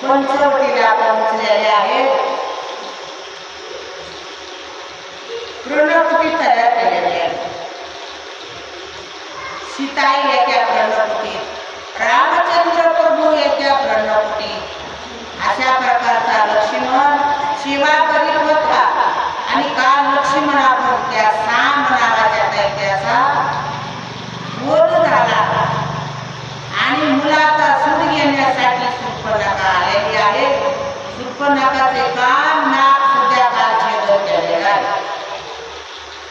पंचवटीला पोहोचलेले आहेत. प्रणकुटी तयार केलेली आहे. सीताई एका प्रणकुटीत, रामचंद्र प्रभू एका प्रणकुटीत. अशा प्रकारचा लक्ष्मण सेवा करीत होता. आणि काल लक्ष्मणावर त्या साम नावाच्या दैत्याचा वध झाला आणि मुलाचा सूड घेण्यासाठी शूर्पणखा आलेली आहे. शूर्पणखाचे कान नाक सुद्धा छेदन केलेले आहे.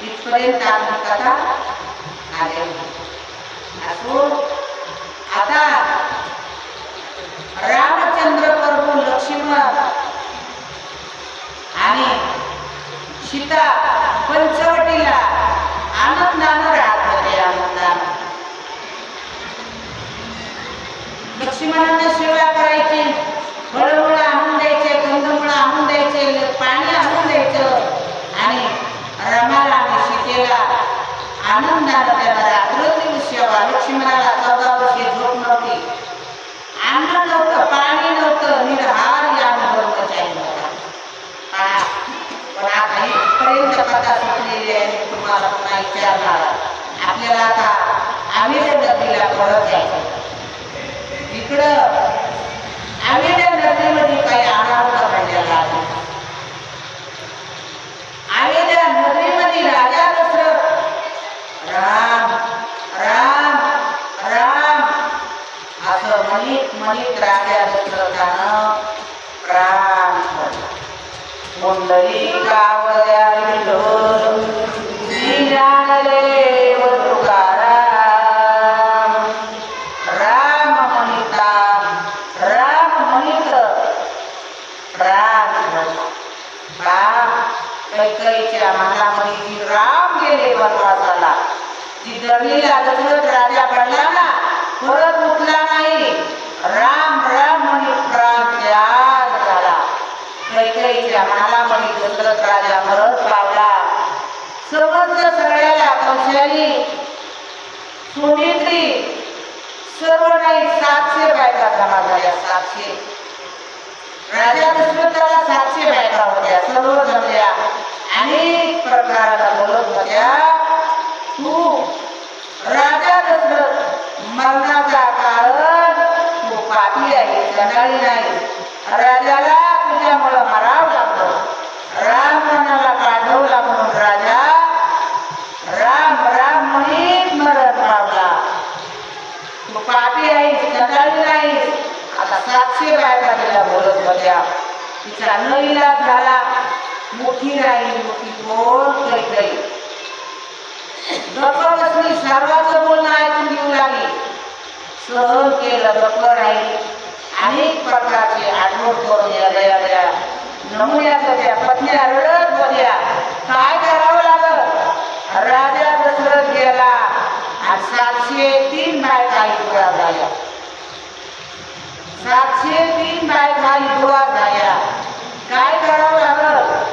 इथपर्यंत आपली कथा आलेली असो. आता रामचंद्र प्रभू लक्ष्मण आणि सीता पंचवटीला आनंदानं राहत होते. आनंदानं लक्ष्मणांना सेवा करायची, फळमुळं आणून द्यायचे, कंदमुळं आणून द्यायचे, पाणी आणून द्यायचं आणि रमाला आणि सीतेला आनंदानं त्यांना रात्रंदिवस सेवा. लक्ष्मणाला 14 वर्षे झोप नव्हती, अन्न नव्हतं, पाणी नव्हतं, निरहार या अनुभवाचा होता. पण आता इथपर्यंत कथा सुटलेली आहे. तुम्हाला पुन्हा विचारणार, आपल्याला आता आम्ही नदीला परत जायचं. इकडं आम्ही नदीमध्ये काही अनाहुत घडलेला आहे. आम्ही त्या नदीमध्ये राजा दशरथ राम राम राम असं म्हणीत म्हणीत राजा दशरथानं प्राण सोडला. मुंडली गावल्या विठोर श्री ज्ञानदेव तुकाराम. राम म्हणिता राम म्हणित प्राण सोडला. कैकेयीच्या मनामध्ये जी राम गेले वनवासाला, जी दडलेला दशरथ राजा पडला ना, परत उठला नाही. राम राम म्हणित प्राण त्याग झाला. कैकेयीच्या मनामध्ये दशरथ राजा मरत पावला. समजलं सगळ्याला. कौशली, सुमित्री, सर्व नाही 700 बायका जमा झाल्या. 700 राजा दशरथाला 700 बायका होत्या. सर्व जमल्या, अनेक प्रकाराला बोलत होत्या. तू राजा दशरथ मरणाचा कारण तू पापी आहे, चंडाळी नाही. राजाला तुझ्यामुळं मरावं लागलं. राम मनाला पाठवला म्हणून राजा राम राम म्हणीत मरण पावला. तू पापी आहेस, चंडाळी नाहीस. आता 700 बायका तिला बोलत होत्या. तिचा न इलाज झाला. मोठी राहिली, मोठी कोण कैकेयी. गप्पबसली, सर्वांचं बोलणं ऐकून घेऊ लागली. सहन केलं, गप्प राहिली. अनेक प्रकारचे आठवण करून या दया नमुन्याचं त्या पत्न्या रडत होत्या. काय करावं लागलं? राजा दशरथ गेला आणि 703 बायका विधवा झाल्या. 703 बायका विधवा झाल्या. काय करावं लागलं?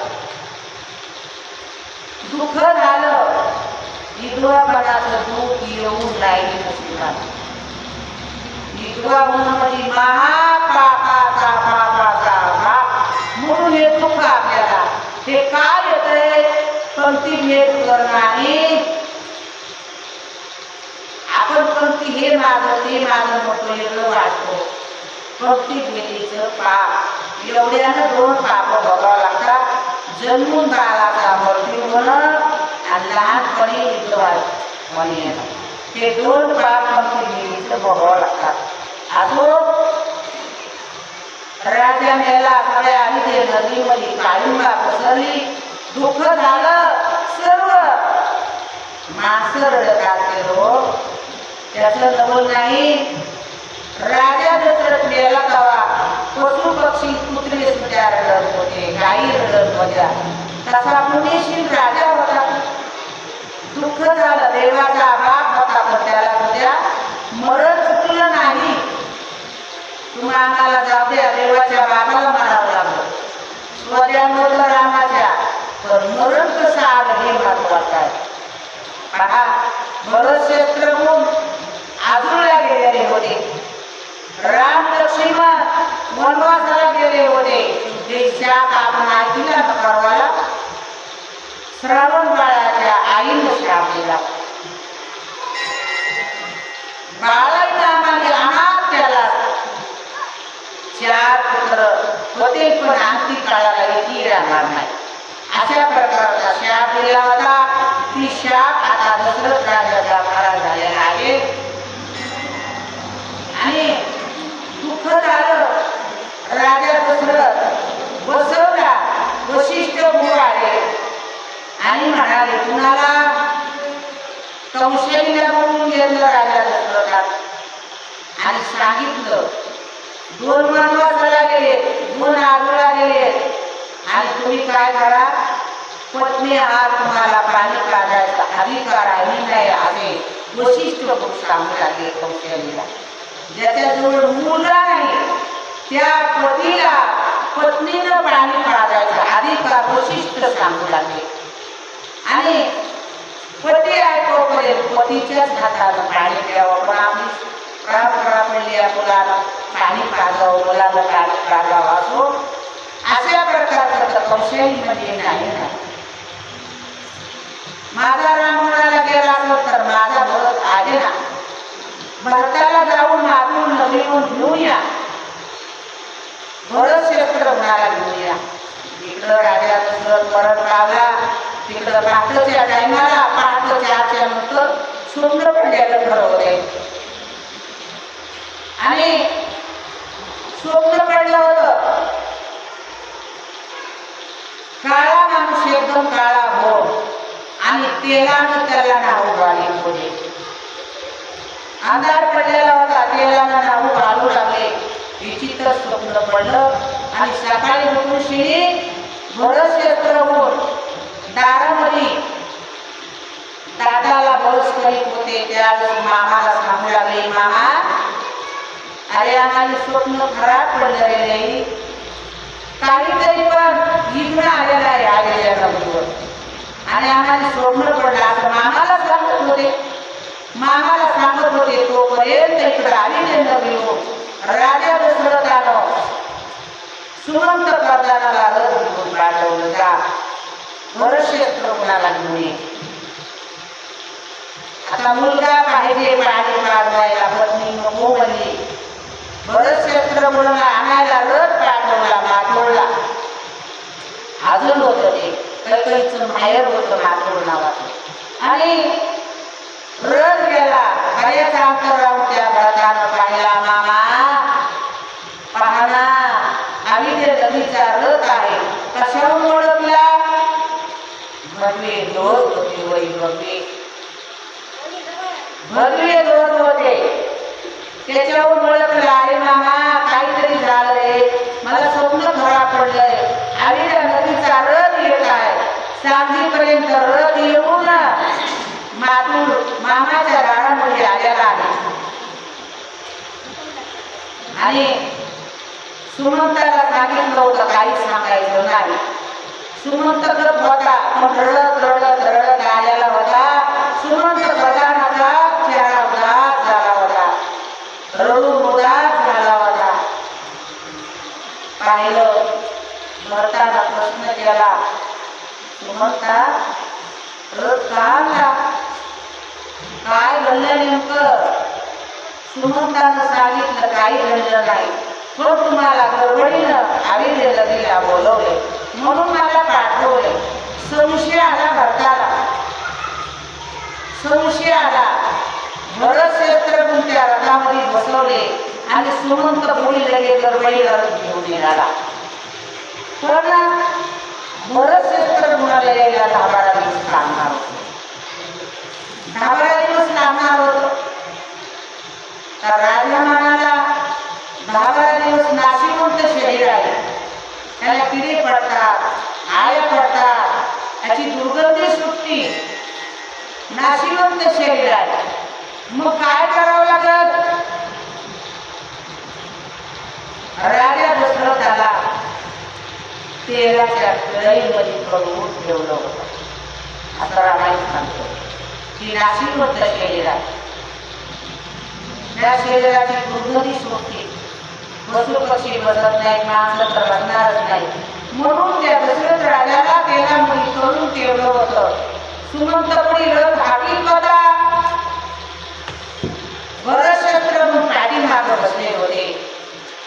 दुःख झालं. विधवापणाचं दुःख येऊन राहिली नसणार. विधवा होणं म्हणजे महापापाचा पापाचा भाग म्हणून हे दुःख आपल्याला. हे काय येतं पंक्ती भेद करणं आणि आपण पंक्ती हे माझं ते माझं मोठं एवढं वाटतो. पंक्ती भेदीचं पाप एवढ्यानं 2 पाप बघावं लागतात. जन्मून बाळाचा मृत्यू होणं आणि लहानपणी विधवा होणे येणं, हे 2 पाप पंक्ती भेदीचं बघावं लागतात. असो राजा मेला सगळ्या आधी ते नदीमध्ये काळिंबा पसरली, दुःख झालं सर्व. माणसं रडतात लोक, त्याचं नवल नाही. राजा दशरथ मेला तवा पशु पक्षी कुत्रे सुद्धा रडत होते, गायी रडत होत्या. तसा पुण्यशील राजा होता. दुःख झालं, देवाचा बाप होता, पण त्याला उद्या मरण चुकलं नाही. तुम्हा आम्हाला जाऊ द्या, देवाच्या बाबाला म्हणावं लागलं, स्वद्यामधलं रामाच्या, पण मरण कसं आलं हे महत्वाचं आहे. पहा, भरत शस्त्रभूम आजूला गेलेले होते, राम लक्ष्मण वनवासाला गेले होते. ते शाप आपण ऐकला परवाला, श्रावण बाळाच्या आईने शाप दिला. बाळाला आम्हाला अनाथ त्याला 4 पुत्र होते, पण अंतिम काळाला एकही राहणार नाही, अशा प्रकारचा शाप दिला होता. ती शाप आता दशरथ राजाचा महाराज झालेला आहे. आणि दुःख झालं. राजा दशरथ बसवला, वशिष्ठ मुळ आले आणि म्हणाले, कुणाला कौशल्य म्हणून गेलं राजा दशरथात आणि सांगितलं, 2 वनवासाला गेले, 2 आजूला गेले आणि तुम्ही काय करा, पत्नी हा तुम्हाला पाणी काढायचा अधिकार आहे नाही असे वशिष्ठ पुरुष सांगू लागले कौशल्यला. ज्याच्याजवळ मुलगा नाही त्या पतीला पत्नीनं पाणी काढायचा अधिकार वशिष्ठ सांगू लागले. आणि पती ऐकवपर्यंत पतीच्याच हातानं पाणी प्यावं, पण आम्ही परंपरा पडली मुलाला पाणी काढावं, मुलाला पाणी काढावं असो, अशा प्रकारचं कौशल्यमध्ये नाही ना. माझा राम म्हणायला गेला असं तर माझा भरत आहे ना, भरताला जाऊन मागून नवीन घेऊया. भरत शस्त्र म्हणाला घेऊया. इकडं राजा दशरथ परत लावला, तिकडं पहाटेच्या टायमाला, पहाटेच्या 8च्या नंतर सुंदर पडल्याला ठरवले आणि स्वप्न पडलं होतं. काळा माणूस एकदम काळा भोर आणि तेलानं त्याला नाव घाली पुढे. अंधार पडलेला होता, तेलानं नाव घालू लागले. विचित्र स्वप्न पडलं आणि सकाळी उठून शिणी भरत शस्त्र होऊन दारामध्ये दादाला बस करीत होते. त्यावेळेस मामाला सांगू लागले, मामा अरे आम्हाला स्वप्न खराब पडलेले नाही, काहीतरी पण विघ्न आलेला आहे आलेल्या नवरीवर आणि आम्हाला स्वप्न पडलं असं मामाला सांगत होते. मामाला सांगत होते तोपर्यंत इकडे आलेले नवरी राजा दशरथानं सुमंत प्रधानाला घेऊन पाठवलं, जा भरत शस्त्र कुणाला घेऊन ये. आता मुलगा पाहिजे पाणी काढवायला, पत्नी नको म्हणली. भरत शस्त्र मुलाला आणायला रथ पाठवला माथोरला. अजून होतं ते कैकईचं माहेर होतं माथोर नावाचं. आणि रथ गेला, बऱ्याच अंतरावर त्या भरतानं पाहिला, मामा पाहना आम्ही ते नदीचा रथ आहे. कशावरून ओळखला? भगवे ध्वज होते, वै भगवे ध्वज होते, त्याच्यावरून ओळखलं. अरे मामा काहीतरी झालंय, मला स्वप्न खराब पडलंय, आणि त्या नदीचा रथ येत आहे. सांगलीपर्यंत रथ येऊन मातूर मामाच्या राणामध्ये आलेला आहे. आणि सुमंताला सांगितलं होतं काही सांगायचं नाही. सुमंत गप होता, पण रडत रडत रडत आलेला होता. सुमंत प्रधानाचा चेहरा उदास झाला होता, रडून उदास झाला होता. पाहिलं, भरताना प्रश्न केला, सुमंता रथ का आणला? काय घडलं नेमकं? सुमंतानं सांगितलं काही घडलं नाही, पण तुम्हाला गडबडीनं अविलेला बोलवले म्हणून मला पाठवले. संशय आला भरताला, संशय आला. भरत शस्त्र त्या रथामध्ये बसवले आणि सुमंत पुढे लगे गडबडीला रथ घेऊन निघाला. पण भरत शस्त्र गुणाला यायला 10-12 दिवस लागणार होते. 10-12 दिवस लागणार होत. तर राजा म्हणाला 10-12 दिवस नाशिवंत शरीर आहे, त्याला किडे पडतात, आळे पडतात, याची दुर्गंधी सुटती, नाशिवंत शरीर आहे, मग काय करावं लागत? राजा दशरथाला तेलाच्या कढईमध्ये करून ठेवलं होतं. आता रामायण सांगतो की नाशिवंत शरीर आहे, त्या शरीराची दुर्गंधी सुटते, पशु पक्षी बसत नाही, माणसं तर बसणारच नाही, म्हणून त्या दशरथ राजाला तेलामध्ये करून ठेवलं होतं. सुमंतपुढे रथ हाकीत होता. भरत शस्त्र पाठीमागे बसले होते,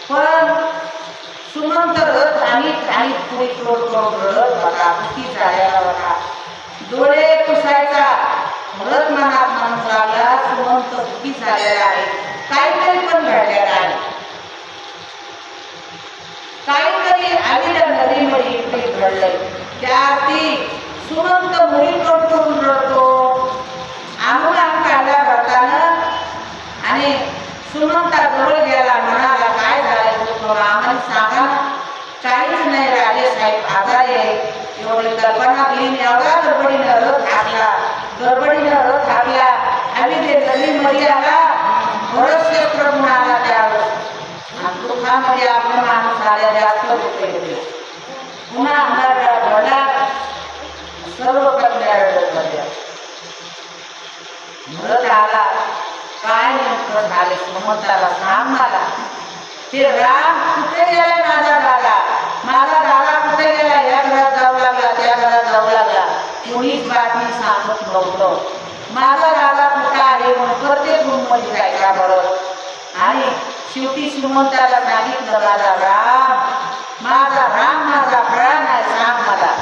पण सुमंत रथ आणि पुढे तोड रथ होता, किती झालेला होता, डोळे पुसायचा. रथ मनात म्हणू लागला सुमंत दुखी झालेला आहे, काहीतरी पण घडलेला आहे, काहीतरी आलेल्या नदीमध्ये घडलंय. त्या अर्थी सुमंत मुली करून रडतो. आम्हाला काढला भरतानं आणि सुमंता जवळ गेला, म्हणाला काय झालं तुला आम्हाला सांगा. काहीच नाही राजे साहेब, आजारी आहे. एवढी कल्पना घेऊन एवढा गडबडीनं रथ हाकला, गडबडीनं रथ हाकला आणि ते नदीमध्ये आला. भरत शस्त्र आला त्यावेळेस आणि दुःखामध्ये आपला माणूस आल्या जास्त दुःख होते. पुन्हा अंधार घडला, सर्व कन्या रडत होत्या. रथ आला, काय नेमकं झाले सुमंताला सांग मला. ते राम कुठे गेला? माझा दादा कुठे गेला? या घरात जाऊ लागला, त्या घरात जाऊ लागला, कोणीच बातमी सांगत नव्हतं. माझा दादा कुठे आहे म्हणून प्रत्येक रूम मध्ये जायचा बरोबर. आणि शेवटी सुमंताला सांगितलं माझा राम माझा प्राण आहे, सांग मला.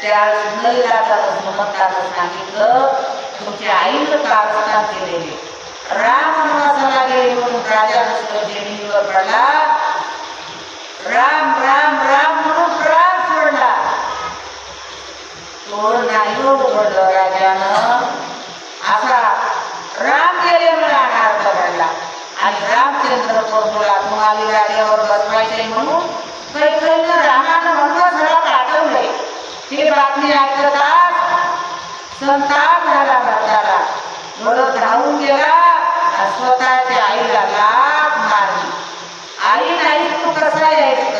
त्यावेळेस सुमंतानं सांगितलं तुमच्या आईनं कारस्थान केलेले, राम वनवासाला गेले म्हणून राजा दशरथ जमिनीवर पडला, राम राम राम म्हणून प्राण सोडला. तो नाही उघडलं राजानं. असा राम गेले मला अनार्थ घडला आणि रामचंद्र प्रभूला तुम्हाला राजावर बसवायचे म्हणून कैकेयीनं रामानं वनवासाला पाठवले. ही बातमी ऐकताच संताप झाला भरताला. भरत धावून गेला, स्वतःच्या आईला लाथ मारली. आई नाही तू कसा यायच,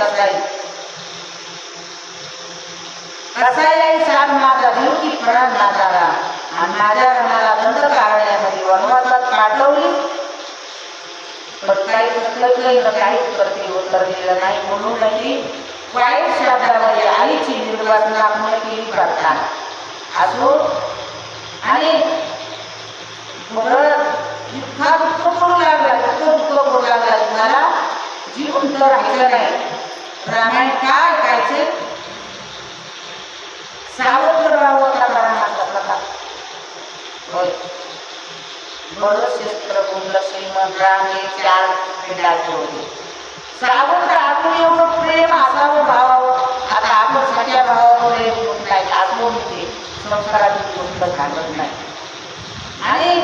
कसा यायच सांग माझा जीव की प्राण माझा राम. आणि माझ्या रामाला दंड काढण्यासाठी वनवासात पाठवली, पण काहीच प्रति उत्तर दिलं नाही. म्हणून की वाईट शब्दामध्ये आईची निर्वासना आपण केली करतात असो. आणि भरत इतका दुःख करू लागला, मला जिवंत राहायचं नाही. रामायण काय ऐकायचे? सावत्र राहावं कथा. भरत शस्त्र गुंड श्रीमंत राम हे 4 पिंडाचे होते. सावत्र आपण एवढं प्रेम असावं भावावं. आता आपण सगळ्या भावावर नाही आजून ते संस्काराची गोष्ट घालत नाही. आणि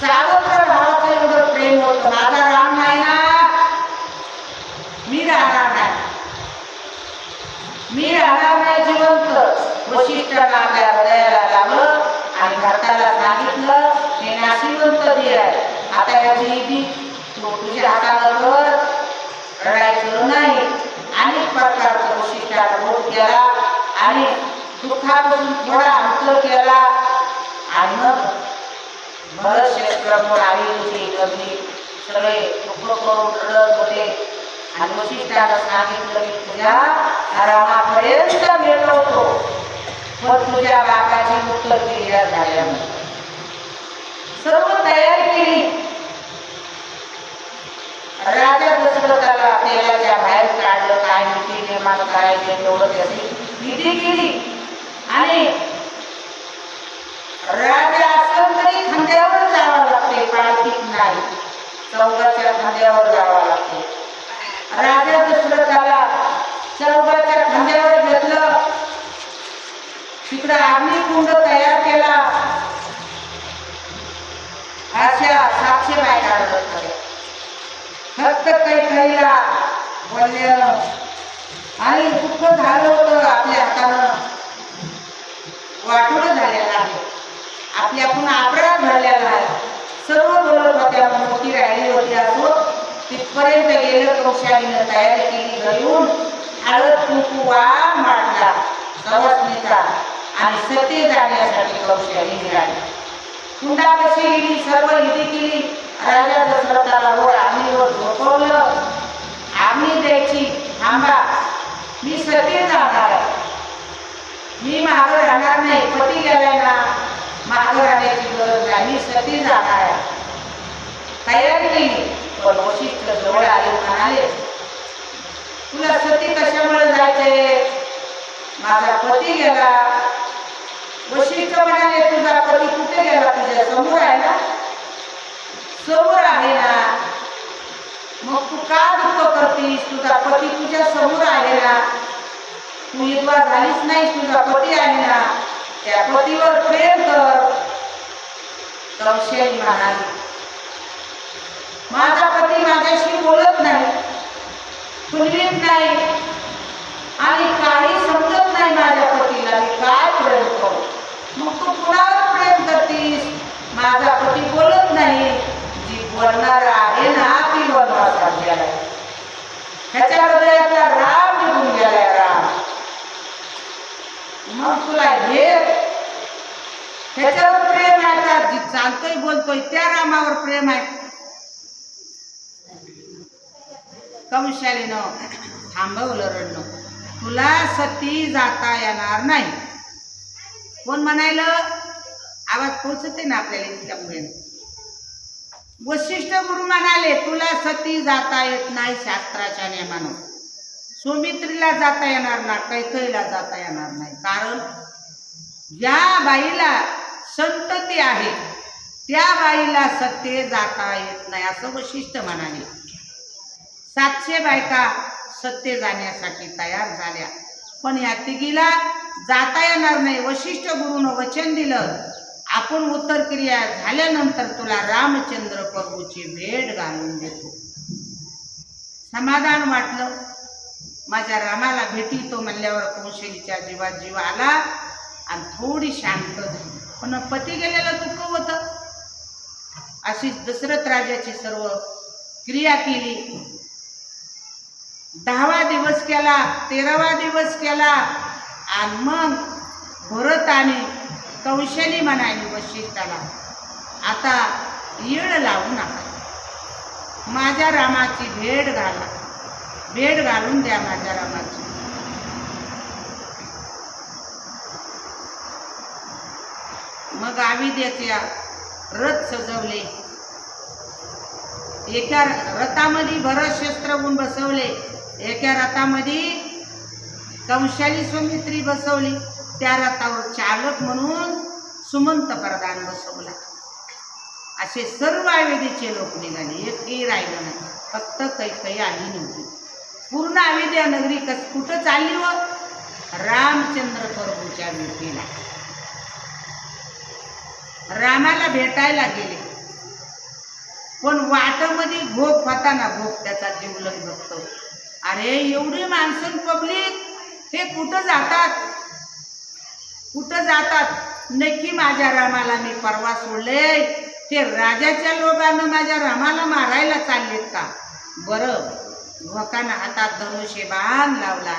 सावत्र भावाचं एवढं प्रेम होतं, माझा राम नाही ना, मी राहणार नाही जिवंत. वशिष्ठाला आपल्या हृदयाला लावलं आणि भरताला सांगितलं हे नाशिवंत देह आहे, आता याची तुझ्या हाताला कर, रडायचं नाही. अनेक प्रकारचं वशिष्ठाला बोध केला आणि दुःखापासून थोडा अंतर केला. आणि मग भरत शस्त्र आईची गर्दी सगळे दुःख करून रडत होते. आणि वशिष्ठाला सांगितलं की तुझ्या रामापर्यंत गेलो होतो, म्हटलं क्रिया झाल्यानंतर सर्व तयारी केली. राजा दशरथाला तेलाच्या बाहेर काढलं, काय नीती निर्माण करायचे तेवढं त्याची विधी केली. आणि राजा असलं तरी खांद्यावर जावं लागते, पालखीत नाही, चौकाच्या खांद्यावर जावं लागते. राजा दशरथाला चौकाच्या खांद्यावर घेतलं, तिकडं अग्निकुंड तयार केला. अशा 700 बायका होत्या. फक्त कैकेयीला बोललेलं आणि दुःख झालं होतं, आपल्या हातानं वाटोळं झालेलं आहे, आपल्याकडून अपराध झालेला आहे. सर्व बोलत होत्या, मोठी राहिली होती. असो तिथपर्यंत गेलं. कौशालीनं तयारी केली. घरून हळद कुंकू वाण मांडला सवासणीचा आणि सती जाण्यासाठी कौशाली निघाली. कुंडापाशी गेली, सर्व विधी केली. राजा दशरथाला वर आम्हीवर झोपवलं. आम्ही द्यायची, थांबा, मी सती जाणार आहे, मी मागं राहणार नाही. पती गेलाय ना, मागं राहण्याची गरज नाही, मी सती जाणार आहे. तयारी केली. पण वशिष्ठ जवळ आले, म्हणाले, तुला सती कशामुळे जायचंय? माझा पती गेला. वशिष्ठ म्हणाले, तुझा पती कुठे गेला? तुझ्या समोर आहे ना? समोर आहे ना, मग तू का दुःख करतीस? तुझा पती तुझ्या समोर आहे ना, तू विधवा झालीच नाही, तुझा पती आहे ना, त्या पतीवर प्रेम कर. कौशली म्हणाली, माझा पती माझ्याशी बोलत नाही, कुणवीत नाही आणि काही समजत नाही माझ्या पतीला, मी काय प्रेम करू? मग तू कुणावर प्रेम करतीस? माझा पती बोलत नाही, जी बोलणार आहे ना ती वनवासात गेलाय, ह्याच्या हृदयातला राम निघून गेलाय, राम. मग तुला हे ह्याच्यावर प्रेम आहे का? जी चालतोय बोलतोय त्या रामावर प्रेम आहे? कौशालीनं थांबवलं रडणं. तुला सती जाता येणार नाही. कोण म्हणायला? आवाज पोहोचते ना आपल्याला इतक्यामुळे. वशिष्ठ गुरु म्हणाले, तुला सती जाता येत नाही शास्त्राच्या नियमानं. सौमित्रीला जाता येणार ना, कैकेयीला जाता येणार नाही. कारण ज्या बाईला संतती आहे त्या बाईला सत्य जाता येत नाही, असं वशिष्ठ म्हणाले. 700 बायका सत्य जाण्यासाठी तयार झाल्या, पण या तिघीला जाता येणार नाही. वशिष्ठ गुरुनं वचन दिलं, आपण उत्तर क्रिया झाल्यानंतर तुला रामचंद्र प्रभूची भेट घालून देतो. समाधान वाटलं. माझ्या रामाला भेटितो म्हणल्यावर कौशलीच्या जीवात जीव आला आणि थोडी शांत झाली. पण पती गेलेलं दुःख होतं. अशी दशरथ राजाची सर्व क्रिया केली. 10वा दिवस केला, 13वा दिवस केला आणि मग भरत आणि कौशली म्हणाली वशिष्ठाला, आता येळ लावू नका, माझ्या रामाची भेट घाला, भेट घालून द्या माझ्या रामाची. मग आविद्याच्या रथ सजवले. एका रथामध्ये भरत शस्त्रगुण बसवले, एका रथामध्ये कौशली सौमित्री बसवली. त्या रथावर चालक म्हणून सुमंत प्रधान बसवला. असे सर्व अयोध्येचे लोक निघाले, एकही राहिलं नाही. फक्त कैकेयी आली नव्हती. पूर्ण अयोध्या नगरी कुठं चालली व? रामचंद्र प्रभूच्या भेटीला. रामाला भेटायला गेले, पण वाटामध्ये घोप होता ना, घोप त्याचा जीवलग बघतो. अरे एवढी माणसं पब्लिक, हे कुठं जातात, कुठं जातात? नक्की माझ्या रामाला मी परवा सोडले, ते राजाच्या लोभानं माझ्या रामाला मारायला चाललेत का? बरं, भोकानं हातात धनुष्य बाण लावला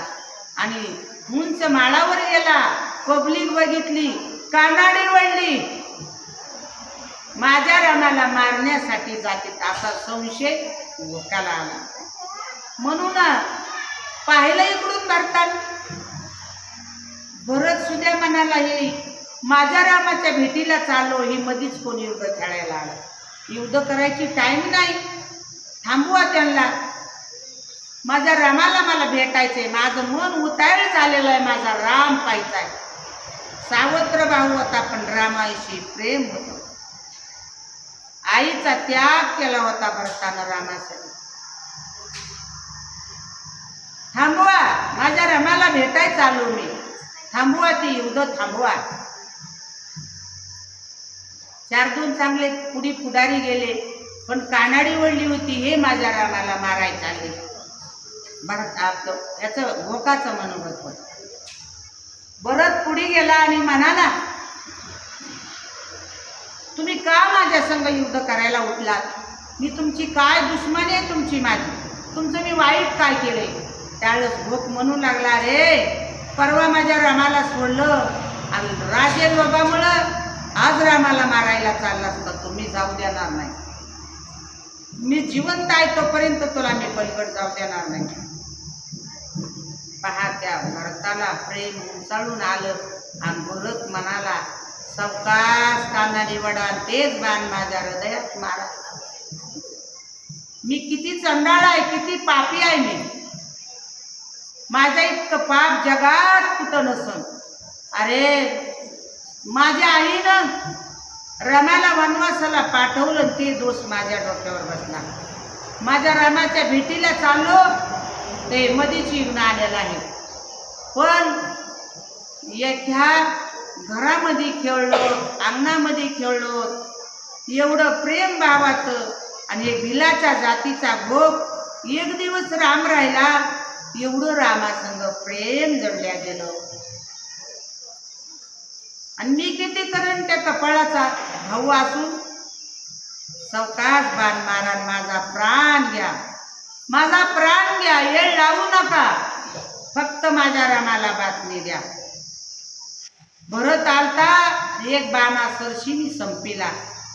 आणि उंच माळावर गेला. पब्लिक बघितली, कानाडी वळली, माझ्या रामाला मारण्यासाठी जातात असा संशय भोकाला आला. म्हणून पाहिलं इकडून भरतात. भरत सुद्धा म्हणाला, हे माझ्या रामाच्या भेटीला चाललो, ही मधीच कोणी युद्ध खेळायला आलं. युद्ध करायची टाइम नाही, थांबवा त्यांना. माझ्या रामाला मला भेटायचंय, माझं मन उताळ झालेलं आहे, माझा राम पाहायचाय. सावत्र भाऊ होता पण रामाईशी प्रेम होतं. आईचा त्याग केला होता भरतानं रामासाठी. थांबवा, माझ्या रामाला भेटाय चालू मी, थांबवा ती युद्ध थांबवा. 4-2 चांगले पुढारी गेले, पण कानाडी वळली होती, हे माझ्या रामाला माराय चालले. याचं भोकाचं मनोगत होतं. भरत पुढे गेला आणि म्हणाला, तुम्ही का माझ्या संग युद्ध करायला उठलात? मी तुमची काय दुश्मनी आहे तुमची माझी? तुमचं मी वाईट काय केलंय? त्यावेळेस भोक म्हणू लागला, रे परवा माझ्या रामाला सोडलं आणि राजे लोभामुळं आज रामाला मारायला चालला असता, तुम्ही जाऊ देणार नाही. मी जिवंत आहे तोपर्यंत तुला मी पलीकडे जाऊ देणार नाही. पहा, त्या भरताला प्रेम उंचाळून आलं आणि भरत म्हणाला, सावकाश कानाडी वडा, तेच बाण माझ्या हृदयात मारा. मी किती चंडाळ आहे, किती पापी आहे मी. माझ्या इतकं पाप जगात कुठं नसन. अरे माझ्या आईनं रामाला वनवासाला पाठवलं, ते दोष माझ्या डोक्यावर बसला. माझ्या रामाच्या भेटीला चाललो, ते मधीच युद्ध आलेलं आहे. पण एका घरामध्ये खेळलो, अंगणामध्ये खेळलो, एवढं प्रेम भावाचं आणि एक भिलाच्या जातीचा भोग. एक दिवस राम राहिला, एवढं रामासंग प्रेम जडल्या गेलं. आणि मी किती करेन त्या कपाळाचा भाऊ असून? सावकाश बाण मारा, माझा प्राण घ्या, माझा प्राण घ्या, येळ लावू नका, फक्त माझ्या रामाला बातमी द्या. भरत आलता, एक बाणा सरशीने संपीला.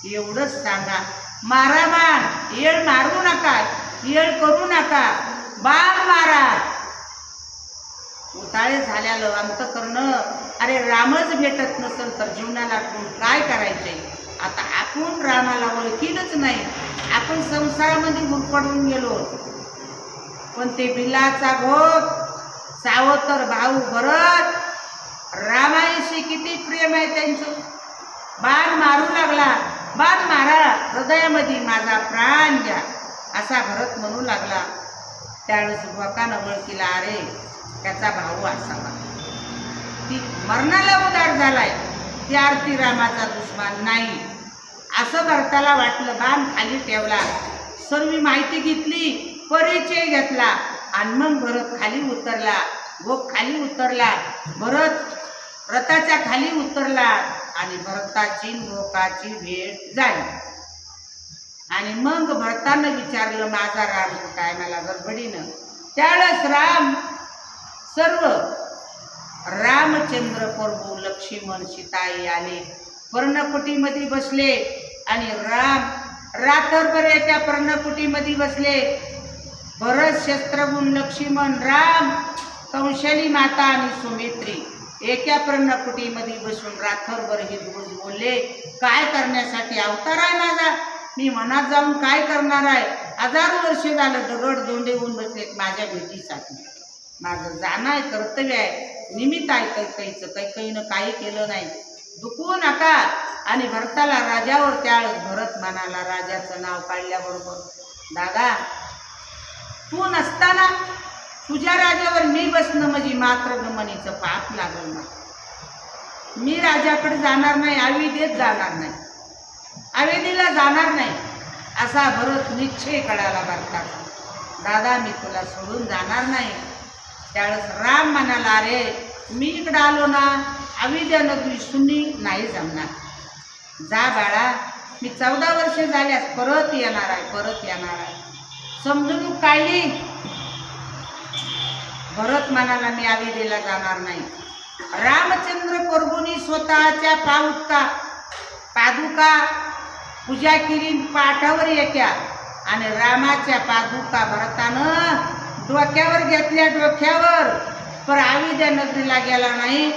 एवढंच सांगा, मारा बाण, येळ मारू नका, येळ करू नका, बाण मारा. उताळे झाल्यालं अंतकरण, अरे रामच भेटत नसेल तर जीवनाला काय करायचंय? आता आपण रामाला ओळखीलच नाही, आपण संसारामध्ये गुरफडून गेलो. पण ते बिलाचा घोक सावत्र भाऊ भरत, रामायशी किती प्रेम आहे त्यांचं. बाण मारू लागला, बाण मारा, हृदयामध्ये माझा प्राण घ्या, असा भरत म्हणू लागला. त्यावेळेस भोकानं ओळखीला, अरे त्याचा भाऊ असावा, ती मरणाला उदार झालाय, ती आरती रामाचा दुश्मन नाही, असं भरताला वाटलं. बाण खाली ठेवला, सर्व माहिती घेतली, परिचय घेतला आणि मग भरत खाली उतरला. भोक खाली उतरला, भरत रथाच्या खाली उतरला आणि भरताची भोकाची भेट झाली. आणि मग भरतानं विचारलं, माझा राम कुठं आहे? मला गडबडीनं. त्यावेळेस राम सर्व रामचंद्र प्रभू लक्ष्मण सीताई आले, पर्णकुटीमध्ये बसले आणि राम रात्रभर एका पर्णकुटीमध्ये बसले. भरत, शस्त्रघ्न, लक्ष्मण, राम, कौशली माता आणि सुमित्री एका पर्णकुटीमध्ये बसून रात्रभर हे बोलले. काय करण्यासाठी अवतार आहे माझा? मी मनात जाऊन काय करणार आहे? 1000 वर्ष झालं दगड दोंडे होऊन बसलेत माझ्या भेटीसाठी. माझं जाणं आहे, कर्तव्य आहे, निमित्त आहे. कैकईनं काही केलं नाही, दुखवू नका. आणि भरताला राजावर त्यावेळेस भरत म्हणाला, राजाचं नाव काढल्याबरोबर, दादा तू नसताना तुझ्या राजावर मी बसणं म्हणजे मात्र गमनीचं पाप लागल ना. मी राजाकडे जाणार नाही, अविदेत जाणार नाही, अवेदीला जाणार नाही, असा भरत निश्चय कळाला भरताचा. दादा मी तुला सोडून जाणार नाही. त्यावेळेस राम म्हणाला, अरे मी इकडं आलो ना, अविद्या नगरी सुनी नाही जमणार. जा बाळा, मी 14 वर्ष झाल्यास परत येणार आहे, परत येणार आहे. समजून काढली. भरत म्हणाला, मी अविदेला जाणार नाही. रामचंद्र प्रभूंनी स्वतःच्या पादुका पूजा केली पाठावर एका, आणि रामाच्या पादुका भरतानं डोक्यावर घेतल्या, डोक्यावर. पर अविद्या नगरीला गेला नाही.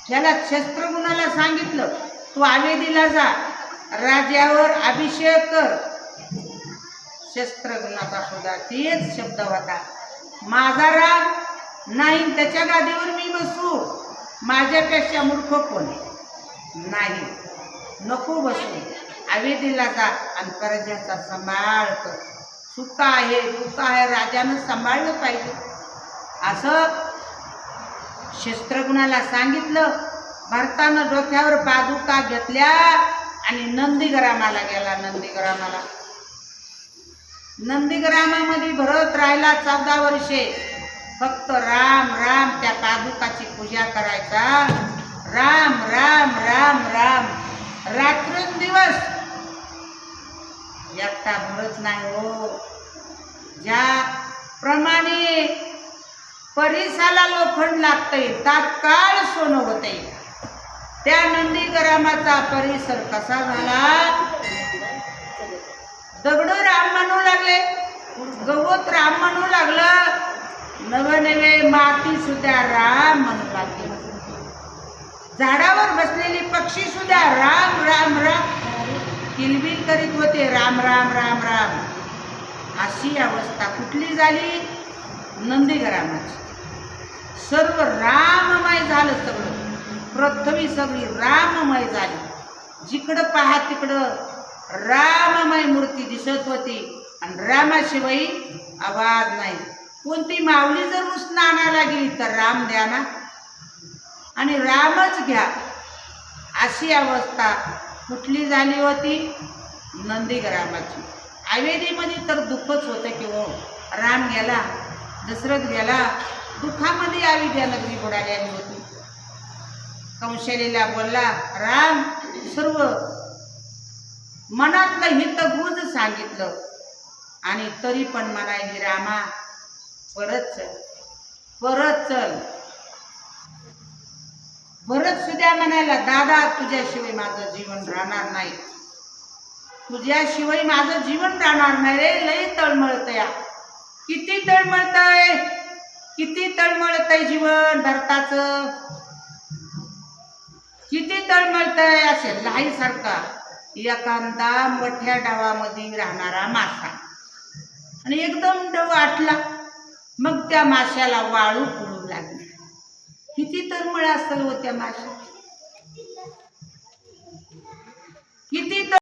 याला शस्त्रगुणाला सांगितलं तू आवेदीला जा, राजावर अभिषेक कर. शस्त्रगुणाचा सुद्धा तेच शब्द होता, माझा राग नाही, त्याच्या गादीवर मी बसू, माझ्यापेक्षा मूर्ख कोण नाही, नको बसू, आवेदीला जा आणि प्रजेचा सांभाळ कर. सुख आहे दुःख आहे राजानं सांभाळलं पाहिजे असं शस्त्रगुणाला सांगितलं. भरतानं डोक्यावर पादुका घेतल्या आणि नंदीग्रामाला गेला. नंदीग्रामामध्ये भरत राहिला 14 वर्षे. फक्त राम राम त्या पादुकाची पूजा करायचा. राम राम राम राम रात्रंदिवस. एकटा भरत नाही हो. ज्या प्रमाणे परिसाला लोखंड लागतंय तात्काळ सोनं होते, त्या नंदीग्रामाचा परिसर कसा झाला. दगड राम म्हणू लागले, गवत राम म्हणू लागलं, नवनवे माती सुद्धा राम म्हणू लागली. झाडावर बसलेली पक्षी सुद्धा राम राम राम किलबिल करीत होते, राम राम राम राम. अशी अवस्था कुठली झाली, नंदीग्रामाची. सर्व राममय झालं सगळं. पृथ्वी सगळी राममय झाली. जिकडं पहा तिकडं राममय मूर्ती दिसत होती आणि रामाशिवाय आवाज नाही. कोणती माऊली जर उसना आणायला गेली तर राम द्या ना आणि रामच घ्या. अशी अवस्था कुठली झाली होती, नंदीग्रामाची. आवेदीमध्ये तर दुःखच होतं की हो, राम गेला, दशरथ गेला, दुःखामध्ये अयोध्या नगरी बुडाली होती. कौशल्येला बोलला, राम सर्व मनातलं हितगुज सांगितलं आणि तरी पण म्हणायची, रामा परत चल, परत चल. भरत सुद्धा म्हणायला, दादा तुझ्याशिवाय माझं जीवन राहणार नाही, तुझ्याशिवाय माझं जीवन राहणार नाही रे. लई तळमळतया. किती तळमळतय, किती तळमळतय जीवन भरताचं, किती तळमळतय. असे लाहीसारखा एखादा मोठ्या डावामध्ये राहणारा मासा आणि एकदम डव आटला, मग त्या माशाला वाळू पडू लागली. किती तळमळ असेल हो त्या माशाची, किती